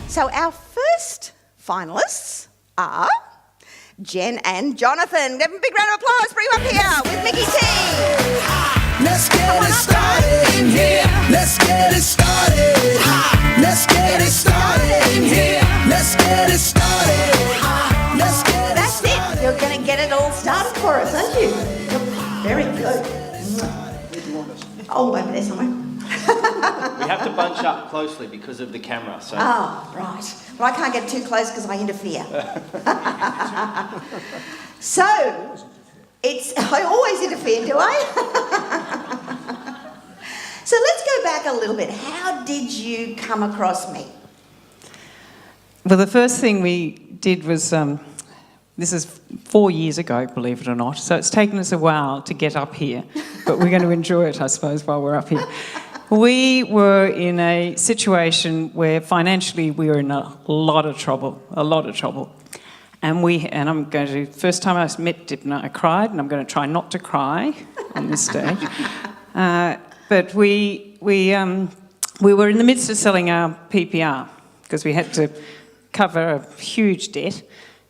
So our first finalists are Jen and Jonathan. Give them a big round of applause. Bring them up here with Mickey T. Let's get it started in here. Let's get it started. Let's get it started in here. Let's get it started. Let's get it started. That's it. You're going to get it all started for us, aren't you? Very good. Oh, over there somewhere. We have to bunch up closely because of the camera. So. Oh, right. Well, I can't get too close because I interfere. So, I always interfere, do I? So let's go back a little bit. How did you come across me? Well, the first thing we did was, this is 4 years ago, believe it or not, so it's taken us a while to get up here, but we're going to enjoy it, I suppose, while we're up here. We were in a situation where financially we were in a lot of trouble. And I'm going to, first time I met Dipna, I cried, and I'm going to try not to cry on this stage. But we were in the midst of selling our PPR because we had to cover a huge debt.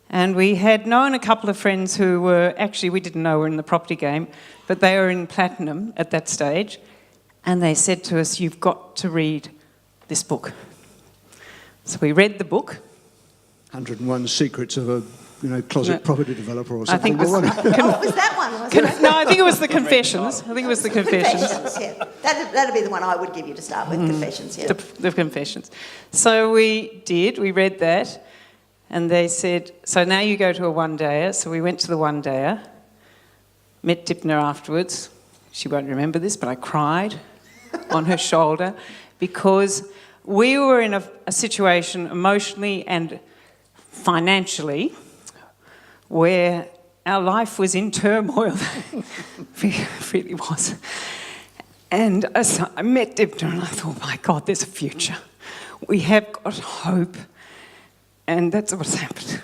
And we had known a couple of friends who were, actually we didn't know were in the property game, but they were in platinum at that stage. And they said to us, you've got to read this book. So we read the book. 101 Secrets of a closet property developer or something. I think it was, Oh, it was that one, wasn't it? no, I think it was the Confessions. Confessions, yeah. That'd be the one I would give you to start with, Confessions, yeah. The Confessions. So we read that, and they said, so now you go to a one-dayer. So we went to the one-dayer, met Dipna afterwards. She won't remember this, but I cried on her shoulder because we were in a situation emotionally and financially where our life was in turmoil. It really was. And as I met Dipna and I thought, my God, there's a future. We have got hope. And that's what's happened.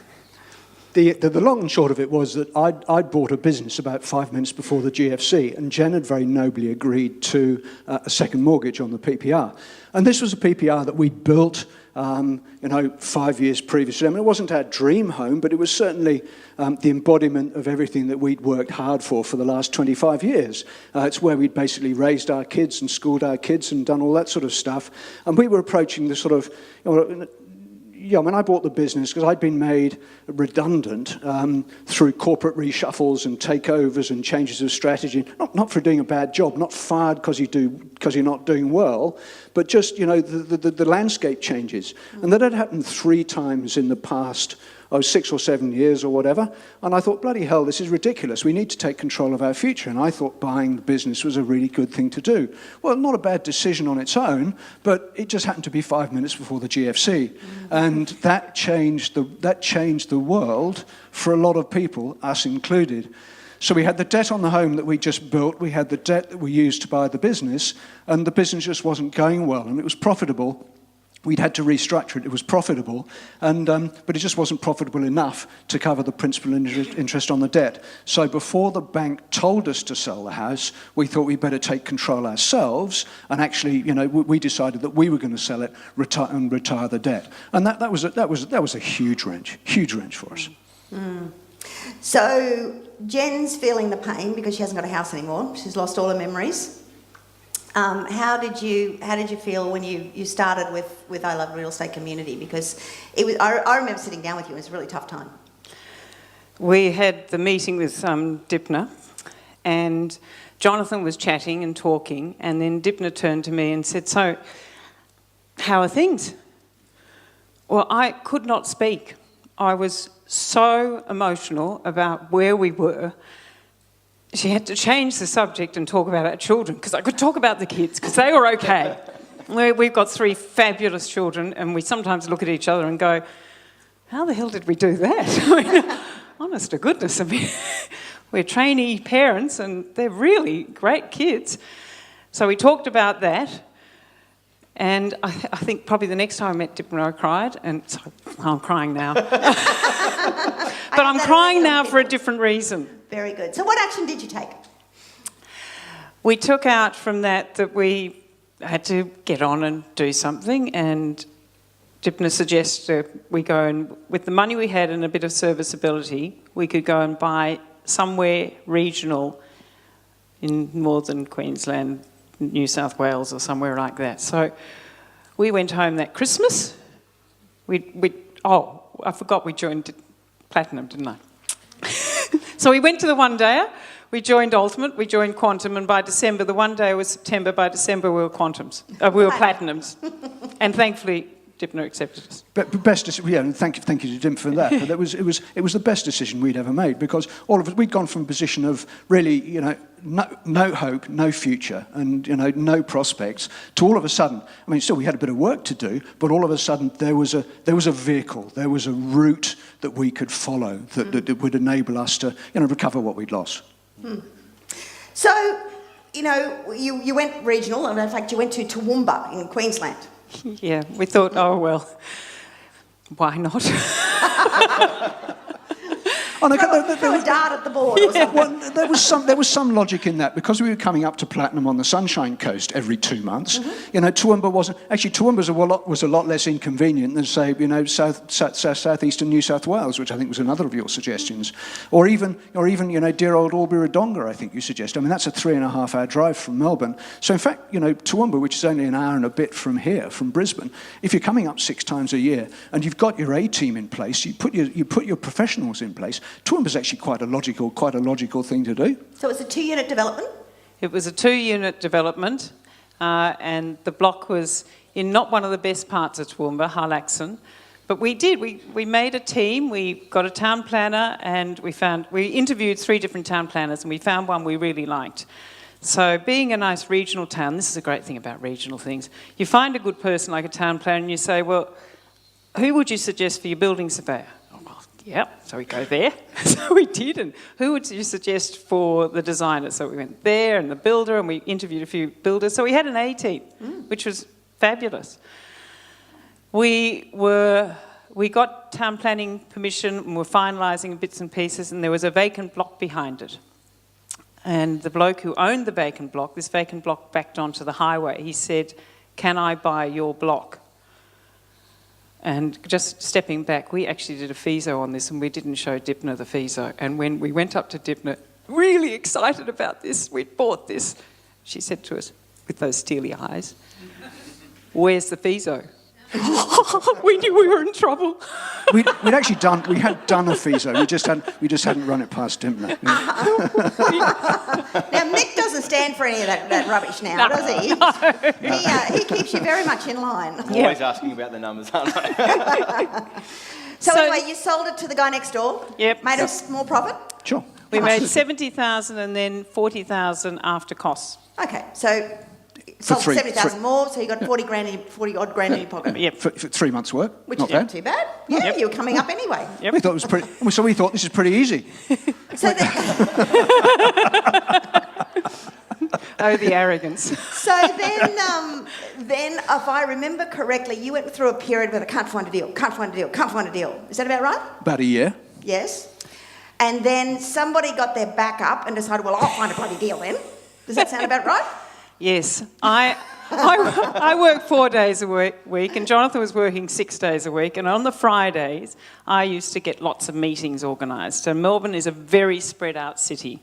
The long and short of it was that I'd bought a business about 5 minutes before the GFC, and Jen had very nobly agreed to a second mortgage on the PPR. And this was a PPR that we'd built 5 years previously. I mean, it wasn't our dream home, but it was certainly the embodiment of everything that we'd worked hard for the last 25 years. It's where we'd basically raised our kids and schooled our kids and done all that sort of stuff. And we were approaching the sort of... when I bought the business, because I'd been made redundant through corporate reshuffles and takeovers and changes of strategy, not for doing a bad job, not fired because you're not doing well, but just, the landscape changes. And that had happened 3 times in the past 6 or 7 years or whatever. And I thought, bloody hell, this is ridiculous. We need to take control of our future. And I thought buying the business was a really good thing to do. Well, not a bad decision on its own, but it just happened to be 5 minutes before the GFC. And that changed the world for a lot of people, us included. So we had the debt on the home that we just built, we had the debt that we used to buy the business, and the business just wasn't going well, and it was profitable. We'd had to restructure it. It was profitable, but it just wasn't profitable enough to cover the principal interest on the debt. So before the bank told us to sell the house, we thought we'd better take control ourselves. And actually, we decided that we were going to sell it, retire the debt. And that was a huge wrench for us. Mm. So Jen's feeling the pain because she hasn't got a house anymore. She's lost all her memories. How did you feel when you started with I Love Real Estate Community? Because I remember sitting down with you. It was a really tough time. We had the meeting with Dipna, and Jonathan was chatting and talking, and then Dipna turned to me and said, "So, how are things?" Well, I could not speak. I was so emotional about where we were. She had to change the subject and talk about our children, because I could talk about the kids, because they were okay. We've got 3 fabulous children, and we sometimes look at each other and go, how the hell did we do that? I mean, honest to goodness, we're trainee parents, and they're really great kids. So we talked about that, and I think probably the next time I met Dipna, I cried, and so I'm crying now. But I'm crying now for a different reason. Very good. So what action did you take? We took out from that we had to get on and do something, and Dipner suggested we go and, with the money we had and a bit of serviceability, we could go and buy somewhere regional in northern Queensland, New South Wales or somewhere like that. So we went home that Christmas. I forgot we joined Platinum, didn't I? So we went to the one-dayer, we joined Ultimate, we joined Quantum, and by December, the one-dayer was September, by December we were Platinums. And thankfully, Dipner accepted us. But best, yeah, and thank you to Dim for that. But it was the best decision we'd ever made, because all of us, we'd gone from a position of really, no hope, no future, and no prospects, to all of a sudden. I mean, still we had a bit of work to do, but all of a sudden there was a vehicle, there was a route that we could follow that would enable us to recover what we'd lost. So, you went regional, and in fact you went to Toowoomba in Queensland. Yeah, we thought, oh well, why not? Throw a dart at the board or something. Well, there was some logic in that, because we were coming up to Platinum on the Sunshine Coast every 2 months. Toowoomba was a lot less inconvenient than, say, southeastern New South Wales, which I think was another of your suggestions, or even dear old Albury-Wodonga, I think you suggested. I mean, that's a 3.5-hour drive from Melbourne. So in fact, Toowoomba, which is only an hour and a bit from here, from Brisbane, if you're coming up 6 times a year and you've got your A team in place, you put your professionals in place. Toowoomba's actually quite a logical thing to do. So it's a 2-unit development? It was a 2-unit development, and the block was in not one of the best parts of Toowoomba, Harlaxon. But we made a team, we got a town planner, and we interviewed 3 different town planners, and we found one we really liked. So being a nice regional town, this is a great thing about regional things, you find a good person like a town planner and you say, well, who would you suggest for your building surveyor? Yep, so we go there. So we did. And who would you suggest for the designer? So we went there, and the builder, and we interviewed a few builders. So we had an A team, which was fabulous. We got town planning permission, and we're finalising bits and pieces, and there was a vacant block behind it. And the bloke who owned the vacant block, this vacant block backed onto the highway, he said, "Can I buy your block?" And just stepping back, we actually did a FISO on this, and we didn't show Dipner the FISO. And when we went up to Dipner, really excited about this, we'd bought this, she said to us, with those steely eyes, "Where's the FISO?" We knew we were in trouble. We had done a FISO, we just hadn't run it past Dipner. Now, Mick doesn't stand for any of that rubbish now, does he? No. He keeps you very much in line. Always asking about the numbers, aren't I? So anyway, you sold it to the guy next door? Yep. Made a small profit? Sure. We made 70,000 and then 40,000 after costs. Okay, so sold 70,000 more, so you got 40 odd grand in your pocket. Yep. For 3 months' work. Which not is not bad. too bad. Yeah, Yep. you were coming up anyway. Yep. We thought it was pretty. So we thought this is pretty easy. So then, Oh, the arrogance. then, if I remember correctly, you went through a period where I can't find a deal. Is that about right? About a year. Yes. And then somebody got their back up and decided, well, I'll find a bloody deal then. Does that sound about right? Yes. I work 4 days a week, and Jonathan was working 6 days a week. And on the Fridays, I used to get lots of meetings organised. So Melbourne is a very spread out city.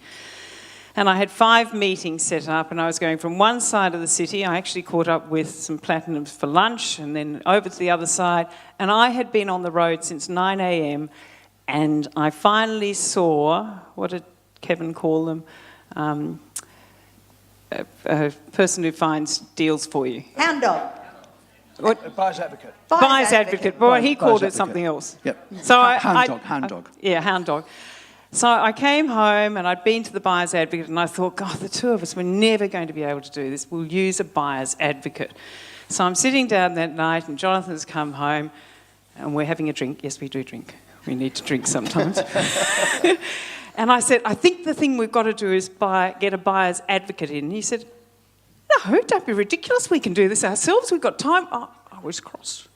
And I had 5 meetings set up, and I was going from one side of the city. I actually caught up with some Platinums for lunch, and then over to the other side. And I had been on the road since 9 a.m, and I finally saw, what did Kevin call them? A person who finds deals for you. Hound dog. A buyer's advocate. Buyer's advocate. Boy, he called it advocate. something else. Yep. So Hound dog. Yeah, hound dog. So I came home and I'd been to the buyer's advocate, and I thought, God, the two of us, we're never going to be able to do this. We'll use a buyer's advocate. So I'm sitting down that night, and Jonathan's come home, and we're having a drink. Yes, we do drink. We need to drink sometimes. And I said, I think the thing we've got to do is get a buyer's advocate in. And he said, no, don't be ridiculous. We can do this ourselves. We've got time. Oh, I was cross.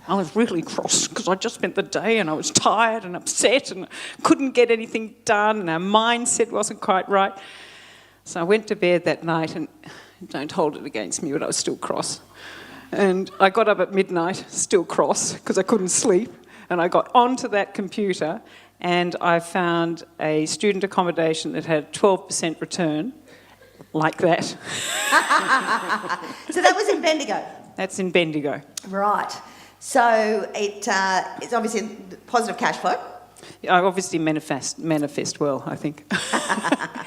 I was really cross because I just spent the day and I was tired and upset and couldn't get anything done, and our mindset wasn't quite right. So I went to bed that night, and don't hold it against me, but I was still cross. And I got up at midnight, still cross, because I couldn't sleep. And I got onto that computer and I found a student accommodation that had 12% return, like that. So that was in Bendigo? That's in Bendigo. Right. So it's obviously positive cash flow. I obviously manifest well, I think.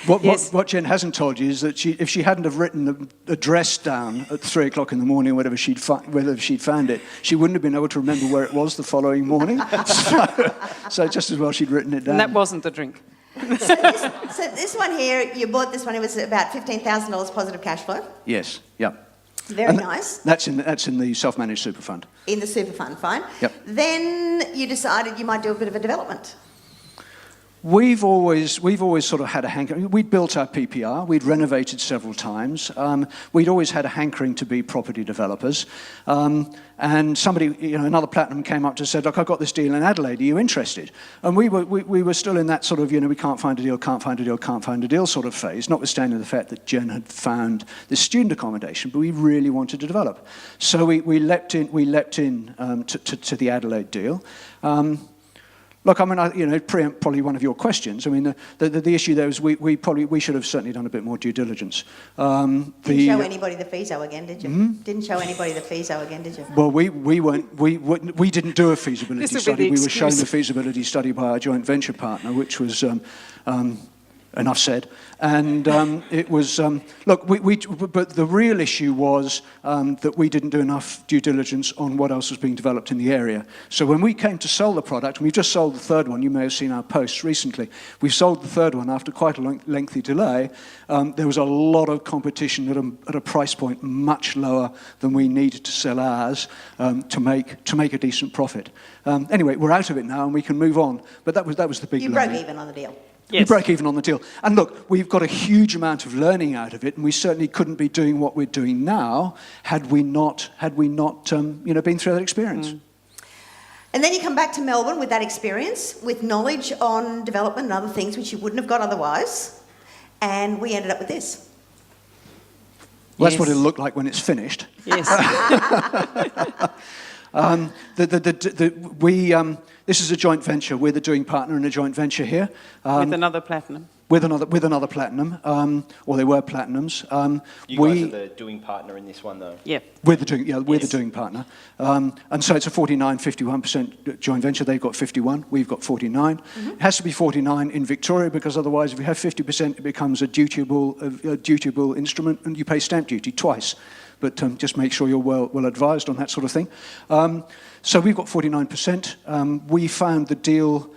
What Jen hasn't told you is that if she hadn't have written the address down at 3 o'clock in the morning, whether she'd found it, she wouldn't have been able to remember where it was the following morning. So just as well she'd written it down. And that wasn't the drink. So this one here, you bought this one, it was about $15,000 positive cash flow. Yes, yeah. Very nice. That's in the self-managed super fund. In the super fund, fine. Yep. Then you decided you might do a bit of a development. We've always sort of had a hankering. We'd built our PPR. We'd renovated several times. We'd always had a hankering to be property developers. And somebody, another platinum came up to said, "Look, I've got this deal in Adelaide. Are you interested?" And we were still in that sort of, we can't find a deal, can't find a deal, can't find a deal sort of phase. Notwithstanding the fact that Jen had found this student accommodation, but we really wanted to develop. So we leapt in to the Adelaide deal. Look, I mean, preempt probably one of your questions. I mean, the issue there is we should have certainly done a bit more due diligence. Didn't show anybody the FISO again, did you? Mm-hmm. Didn't show anybody the FISO again, did you? Well, we didn't do a feasibility study. We were shown the feasibility study by our joint venture partner, which was enough said. And it was, look, but the real issue was that we didn't do enough due diligence on what else was being developed in the area. So when we came to sell the product, and we've just sold the third one, you may have seen our posts recently, we've sold the third one after quite a lengthy delay. There was a lot of competition at a price point much lower than we needed to sell ours to make a decent profit. Anyway, we're out of it now and we can move on. But that was the big You broke even on the deal. Yes. We broke even on the deal. And look, we've got a huge amount of learning out of it, and we certainly couldn't be doing what we're doing now had we not been through that experience. Mm. And then you come back to Melbourne with that experience, with knowledge on development and other things which you wouldn't have got otherwise, and we ended up with this. Well, that's what it'll look like when it's finished. Yes. This is a joint venture. We're the doing partner in a joint venture here. With another platinum. With another platinum, or they were platinums. You guys are the doing partner in this one, though. Yeah. We're the doing partner. And so it's a 49-51% joint venture. They've got 51. We've got 49. Mm-hmm. It has to be 49 in Victoria because otherwise, if you have 50%, it becomes a dutiable instrument, and you pay stamp duty twice. But just make sure you're well advised on that sort of thing. So we've got 49%. We found the deal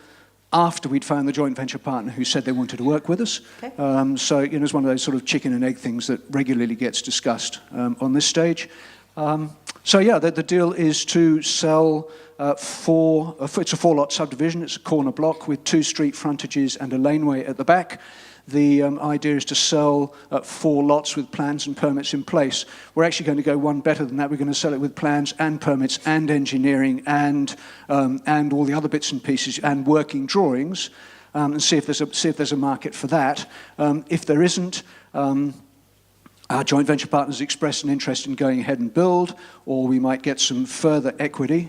after we'd found the joint venture partner who said they wanted to work with us. Okay. So it's one of those sort of chicken and egg things that regularly gets discussed on this stage. The deal is to sell it's a 4-lot subdivision. It's a corner block with 2 street frontages and a laneway at the back. The idea is to sell 4 lots with plans and permits in place. We're actually going to go one better than that. We're going to sell it with plans and permits and engineering and all the other bits and pieces and working drawings, and see if there's a market for that. If there isn't, our joint venture partners expressed an interest in going ahead and build, or we might get some further equity,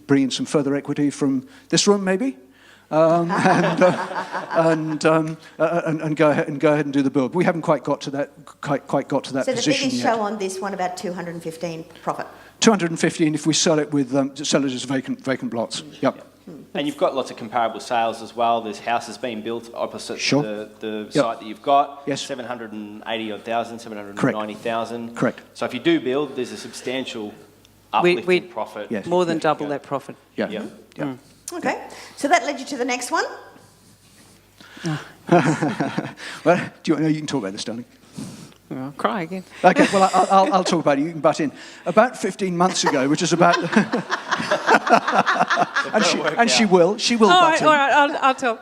bring in some further equity from this room, maybe. And go ahead and do the build. We haven't quite got to that position yet. So the figures show on this one about 215 profit. 215 if we sell it as vacant blocks. Yep. And you've got lots of comparable sales as well. There's houses being built opposite the Yep. site that you've got. Yes. 780,000, 790,000. Correct. So if you do build, there's a substantial uplift in profit. Yes. More than double that profit. Yeah. Yeah. Yeah. Okay, so that led you to the next one. Well, you can talk about this, darling. I'll cry again. Okay, well, I'll talk about it. You can butt in. About 15 months ago, which is about... she will butt in. All right, I'll tell.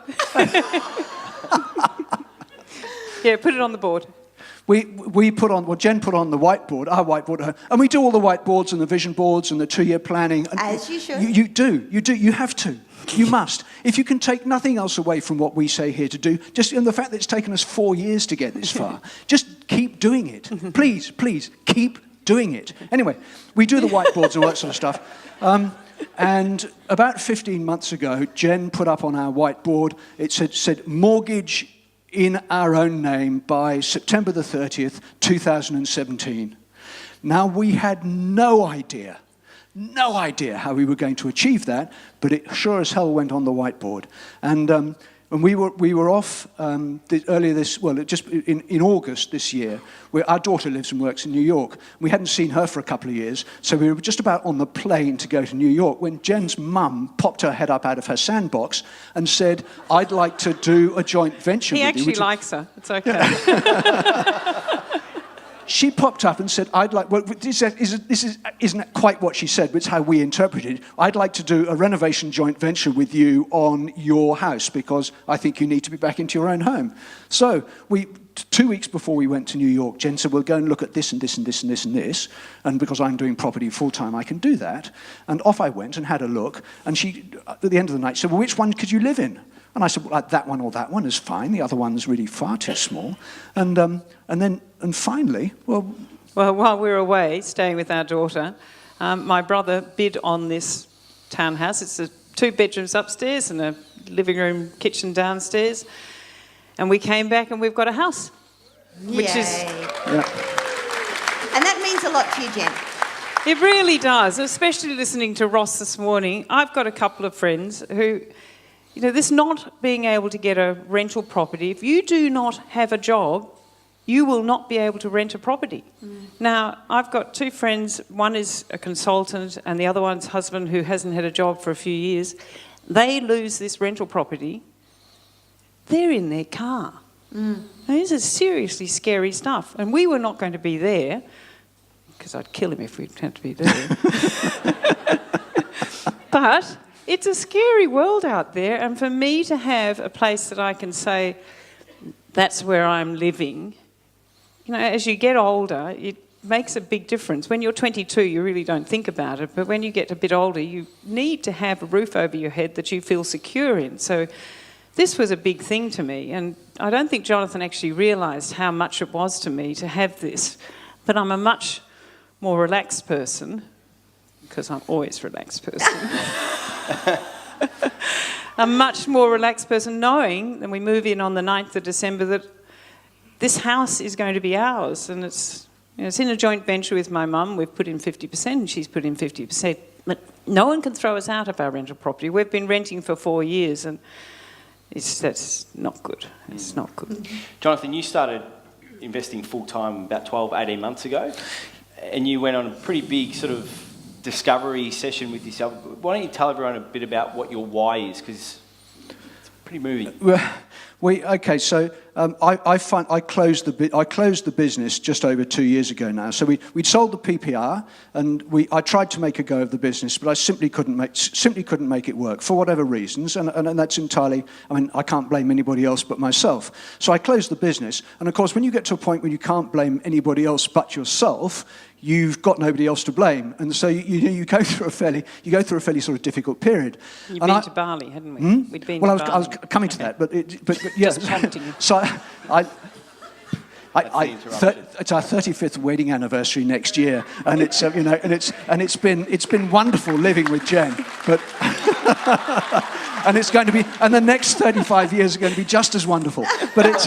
Yeah, put it on the board. We put on, Jen put on the whiteboard, our whiteboard, and we do all the whiteboards and the vision boards and the 2-year planning. As you should. You do, you have to. You must. If you can take nothing else away from what we say here to do, just in the fact that it's taken us 4 years to get this far, just keep doing it. Please, keep doing it. Anyway, we do the whiteboards and all that sort of stuff. And about 15 months ago, Jen put up on our whiteboard, it said mortgage in our own name by September the 30th, 2017. Now, we had no idea how we were going to achieve that, but it sure as hell went on the whiteboard. And we were off earlier just in August this year, where our daughter lives and works in New York. We hadn't seen her for a couple of years, so we were just about on the plane to go to New York when Jen's mum popped her head up out of her sandbox and said, "I'd like to do a joint venture with you." He actually likes her. It's okay. She popped up and said, isn't quite what she said, but it's how we interpreted it. "I'd like to do a renovation joint venture with you on your house because I think you need to be back into your own home." So 2 weeks before we went to New York, Jen said, "We'll go and look at this and this and this and this and this. And because I'm doing property full-time, I can do that." And off I went and had a look. And she, at the end of the night, said, "Well, which one could you live in?" And I said, "Well, that one or that one is fine. The other one's really far too small." And finally, Well, while we were away, staying with our daughter, my brother bid on this townhouse. It's 2 bedrooms upstairs and a living room, kitchen downstairs. And we came back and we've got a house. Which is... yeah. And that means a lot to you, Jen. It really does, especially listening to Ross this morning. I've got a couple of friends who... this not being able to get a rental property, if you do not have a job, you will not be able to rent a property. Now, I've got 2 friends. One is a consultant and the other one's husband who hasn't had a job for a few years. They lose this rental property. They're in their car. Now, this is seriously scary stuff. And we were not going to be there, because I'd kill him if we had to be there. But... it's a scary world out there, and for me to have a place that I can say, that's where I'm living, as you get older, it makes a big difference. When you're 22, you really don't think about it, but when you get a bit older, you need to have a roof over your head that you feel secure in. So this was a big thing to me, and I don't think Jonathan actually realised how much it was to me to have this, but I'm a much more relaxed person, because I'm always a relaxed person. A much more relaxed person, knowing, and we move in on the 9th of December, that this house is going to be ours, and it's in a joint venture with my mum. We've put in 50% and she's put in 50%, but no one can throw us out of our rental property. We've been renting for 4 years, and that's not good. It's not good. Jonathan, you started investing full-time about 12, 18 months ago, and you went on a pretty big sort of discovery session with yourself. Why don't you tell everyone a bit about what your why is, because it's pretty moving. I closed the business just over 2 years ago now. So we'd sold the PPR, and I tried to make a go of the business, but I simply couldn't make it work for whatever reasons, and that's entirely. I can't blame anybody else but myself. So I closed the business, and of course, when you get to a point where you can't blame anybody else but yourself, you've got nobody else to blame, and so you go through a fairly sort of difficult period. You've been to Bali, hadn't we? We'd been. Well, I was coming to that, but yes. So it's our 35th wedding anniversary next year, and it's been wonderful living with Jen, but and it's going to be, and the next 35 years are going to be just as wonderful. But it's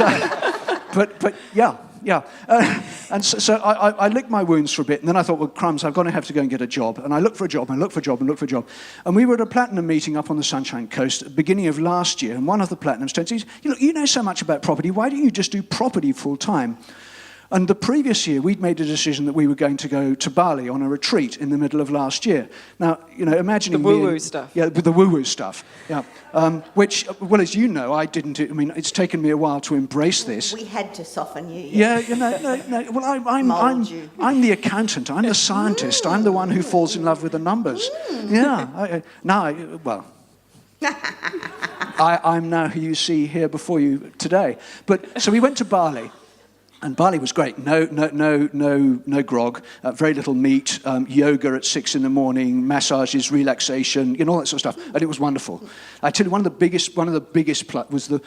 but yeah. And so I licked my wounds for a bit, and then I thought, well, crumbs, I'm going to have to go and get a job. And I looked for a job, and looked for a job, and looked for a job. And we were at a platinum meeting up on the Sunshine Coast at the beginning of last year, and one of the platinums told me, you know so much about property, why don't you just do property full time? And the previous year, we'd made a decision that we were going to go to Bali on a retreat in the middle of last year. Now, imagining the woo-woo stuff. Yeah, with the woo-woo stuff. Yeah, which, well, as you know, I didn't. It's taken me a while to embrace this. We had to soften you. Yeah, no. Well, I'm the accountant. I'm the scientist. I'm the one who falls in love with the numbers. Yeah. I'm now who you see here before you today. But so we went to Bali. And Bali was great. No grog, very little meat, yoga at 6 in the morning, massages, relaxation, all that sort of stuff. And it was wonderful. I tell you, one of the biggest was the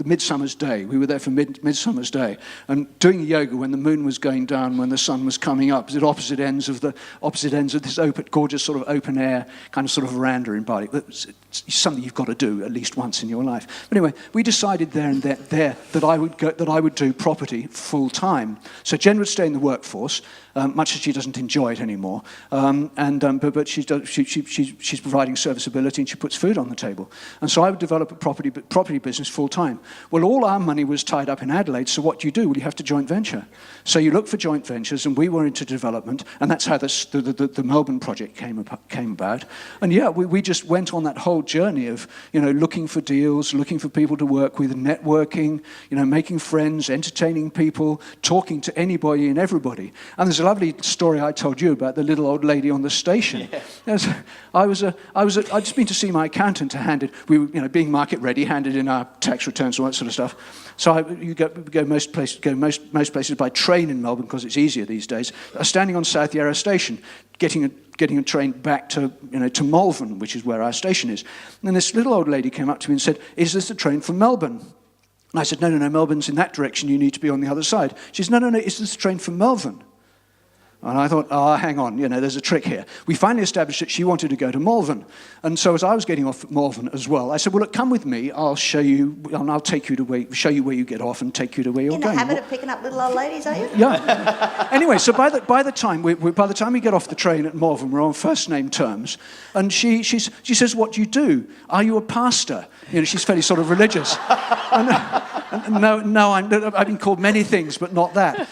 Midsummer's Day. We were there for Midsummer's Day, and doing yoga when the moon was going down, when the sun was coming up, at opposite ends of this gorgeous sort of open air kind of sort of veranda in Bali. It's something you've got to do at least once in your life. But anyway, we decided there that I would do property full time. So Jen would stay in the workforce, much as she doesn't enjoy it anymore. But she's providing serviceability and she puts food on the table. And so I would develop a property business full time. Well, all our money was tied up in Adelaide. So what do? Well, you have to joint venture. So you look for joint ventures, and we were into development, and that's how the Melbourne project came about. And yeah, we just went on that whole journey of looking for deals, looking for people to work with, networking, making friends, entertaining people, talking to anybody and everybody. And there's a lovely story I told you about the little old lady on the station. Yes. I'd just been to see my accountant to hand it. We were, being market ready, handed in our tax returns and all that sort of stuff. So go most places by train in Melbourne because it's easier these days. I was standing on South Yarra Station, getting a train back to Malvern, which is where our station is. And this little old lady came up to me and said, "Is this the train for Melbourne?" And I said, no, Melbourne's in that direction, you need to be on the other side. She said, no, is this a train from Melbourne? And I thought, hang on, there's a trick here. We finally established that she wanted to go to Malvern. And so as I was getting off at Malvern as well, I said, well, look, come with me, I'll show you, and I'll take you to show you where you get off and take you to where you're going. In the habit of picking up little old ladies, are you? Yeah. Anyway, so by the time we get off the train at Malvern, we're on first name terms, and she says, what do you do? Are you a pastor? She's fairly sort of religious. No, I've been called many things, but not that.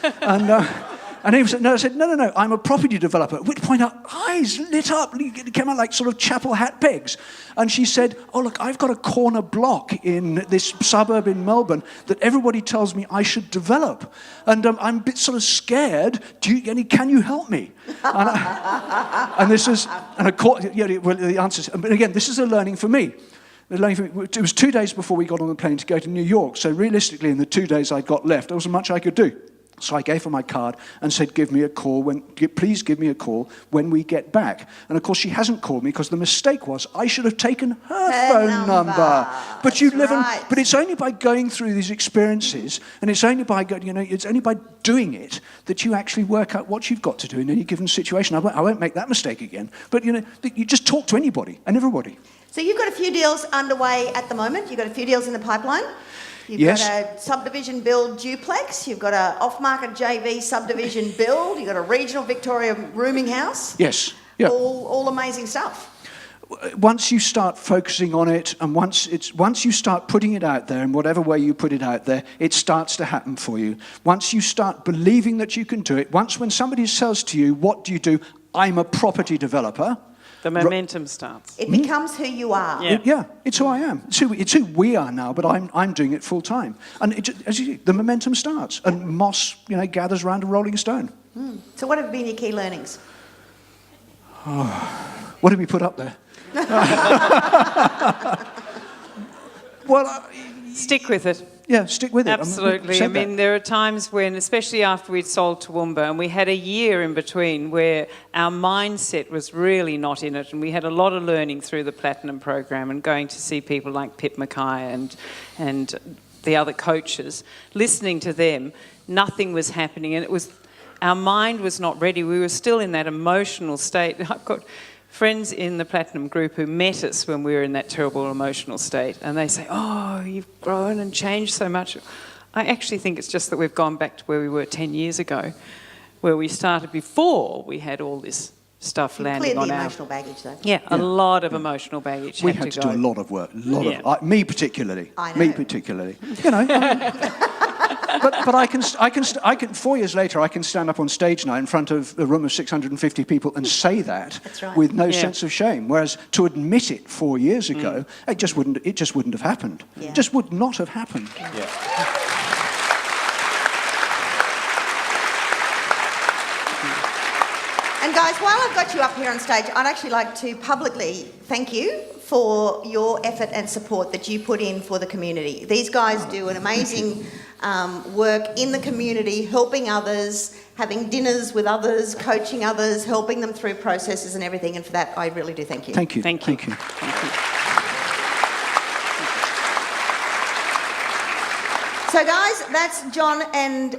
And he said, I said, no, I'm a property developer. At which point our eyes lit up, it came out like sort of chapel hat pegs. And she said, oh, look, I've got a corner block in this suburb in Melbourne that everybody tells me I should develop. And I'm a bit sort of scared. Can you help me? The answer is, but again, this is a learning for me. It was 2 days before we got on the plane to go to New York. So realistically, in the 2 days I got left, there wasn't much I could do. So I gave her my card and said, please give me a call when we get back. And of course, she hasn't called me because the mistake was I should have taken her phone number. But but it's only by going through these experiences, and it's only by doing it that you actually work out what you've got to do in any given situation. I won't make that mistake again. But you just talk to anybody and everybody. So you've got a few deals underway at the moment. You've got a few deals in the pipeline. You've got a subdivision build duplex. You've got an off-market JV subdivision build. You've got a regional Victoria rooming house. Yes. Yeah. All amazing stuff. Once you start focusing on it, and once you start putting it out there, in whatever way you put it out there, it starts to happen for you. Once you start believing that you can do it, when somebody says to you, what do you do? I'm a propery developer. The momentum starts. It becomes who you are. Yeah, it's who I am. It's who we are now, but I'm doing it full time. And the momentum starts, and moss, gathers around a rolling stone. So what have been your key learnings? What did we put up there? Stick with it. Yeah, stick with it. Absolutely. I mean, there are times when, especially after we'd sold Toowoomba, and we had a year in between where our mindset was really not in it, and we had a lot of learning through the Platinum program and going to see people like Pip Mackay and the other coaches, listening to them, nothing was happening, and our mind was not ready. We were still in that emotional state. I've got friends in the Platinum group who met us when we were in that terrible emotional state, and they say, oh, you've grown and changed so much. I actually think it's just that we've gone back to where we were 10 years ago, where we started before we had all this stuff landing on our... emotional baggage, though. Yeah, a lot of emotional baggage. We had to do a lot of work. Me particularly. I know. Me particularly. But I can. 4 years later, I can stand up on stage now in front of a room of 650 people and say that with no sense of shame. Whereas to admit it 4 years ago, it just wouldn't have happened. Yeah. It just would not have happened. Yeah. And guys, while I've got you up here on stage, I'd actually like to publicly thank you for your effort and support that you put in for the community. These guys do an amazing work in the community, helping others, having dinners with others, coaching others, helping them through processes and everything. And for that, I really do thank you. Thank you. Thank you. Thank you. Thank you. So guys, that's Jonathan,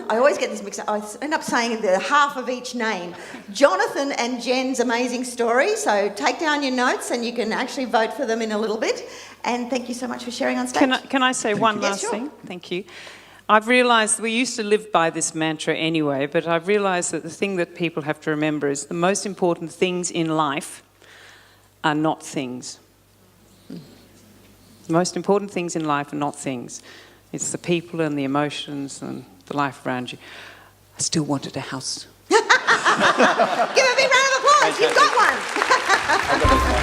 I always get this mixed up, I end up saying the half of each name. Jonathan and Jen's amazing story, so take down your notes and you can actually vote for them in a little bit. And thank you so much for sharing on stage. Can I say one Yes, last sure. thing? Thank you. I've realised, we used to live by this mantra anyway, but I've realised that the thing that people have to remember is the most important things in life are not things. The most important things in life are not things. It's the people and the emotions and the life around you. I still wanted a house. Give a big round of applause, you've got one.